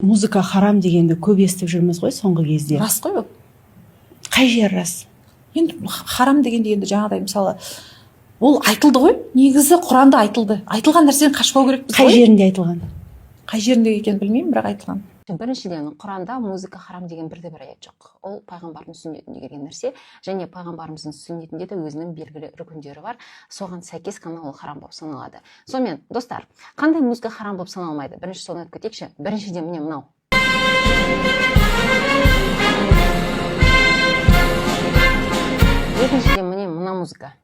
Музыка харам дегенді көп естіп жүрміз ғой соңғы кезде. Рас қой ол. Қай жер рас? Енді харам дегенде енді жаңағыдай мысалы ол айтылды ғой. Негізі Құранда айтылды. Айтылған нәрседен қашпау керекпіз ғой. Қай жерінде айтылған? Қай жерінде екенін білмеймін, бірақ айтылған. Біріншіден, Құранда музыка харам деген бірде-бір аят жоқ. Ол пайғамбардың сүннетінде келген нәрсе, және пайғамбарымыздың сүннетінде де өзінің белгілі рүкіндері бар. Соған сәйкес қана ол харам болып саналады. Сонымен, достар, қандай музыка харам болып саналмайды? Бірінші соны айтып кетейікші. Біріншіден міне мынау. Екіншіден міне мына музыка.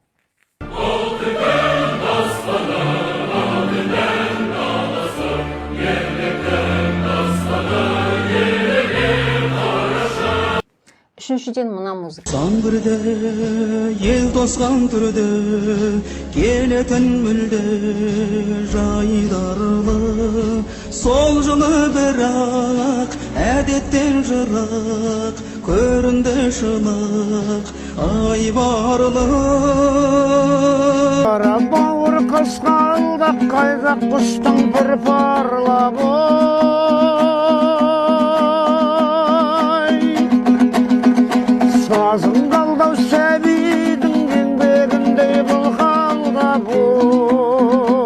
Үшіншіден мына музыка. Сан бірде, ел тосқан түрде, келетін мүлде жайдарлы. Сол жылы бірақ, әдеттен жырақ, көрінді шылық, айбарлы. Қара бауыр қысқалда қайрақ құстың бір парлабы. Сазын қалдау сәбидің еңбегіндей бұл халға бой.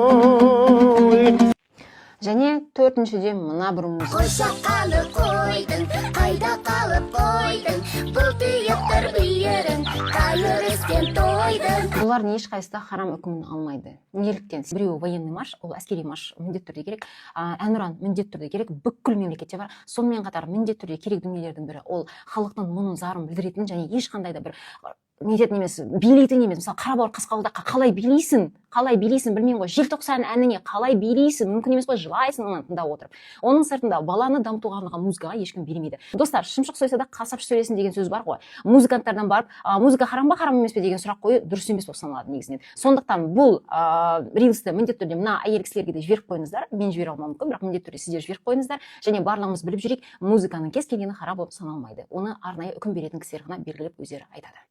Және төртіншіден мына бір музыка. Қойса қалы қойдың, қайда қалып қойдың, бұл түйектір бүйірін, қайыр істен тойдың. Бұлардың ешқайсысы харам үкімін алмайды. Неліктен? Біреуі военный марш, ол әскери марш міндетті түрде керек. Әнұран міндетті түрде керек. Бүкіл мемлекетте бар. Сонымен қатар міндетті түрде керек дүниелердің бірі ол халықтың мұңын зарын білдіретін және ешқандай да бір нететін емес, билейтін емес. Мысалы, қара бауыр қасқалдаққа қалай билейсің білмеймін ғой. Желтоқсан әніне қалай билейсің, мүмкін емес қой, жылайсың оны тыңдап отырып. Оның сыртында баланы дамытуға арналған музыкаға ешкім бермейді. Достар, шымшық сойса да қасапшы сөйлесін деген сөз бар ғой. Музыканттардан барып, музыка харам ба, харам емес пе деген сұрақ қою дұрыс емес болып саналады негізінен. Сондықтан бұл рилсті міндетті түрде мына әйел кісілерге де жіберіп қойыңыздар. Мен жібере алмауым мүмкін, бірақ міндетті түрде сіздер жіберіп қойыңыздар. Және барлығымыз біліп жүрейік, музыканың кез келгені харам болып саналмайды. Оны арнайы үкім беретін кісілер ғана белгілеп өздері айтады.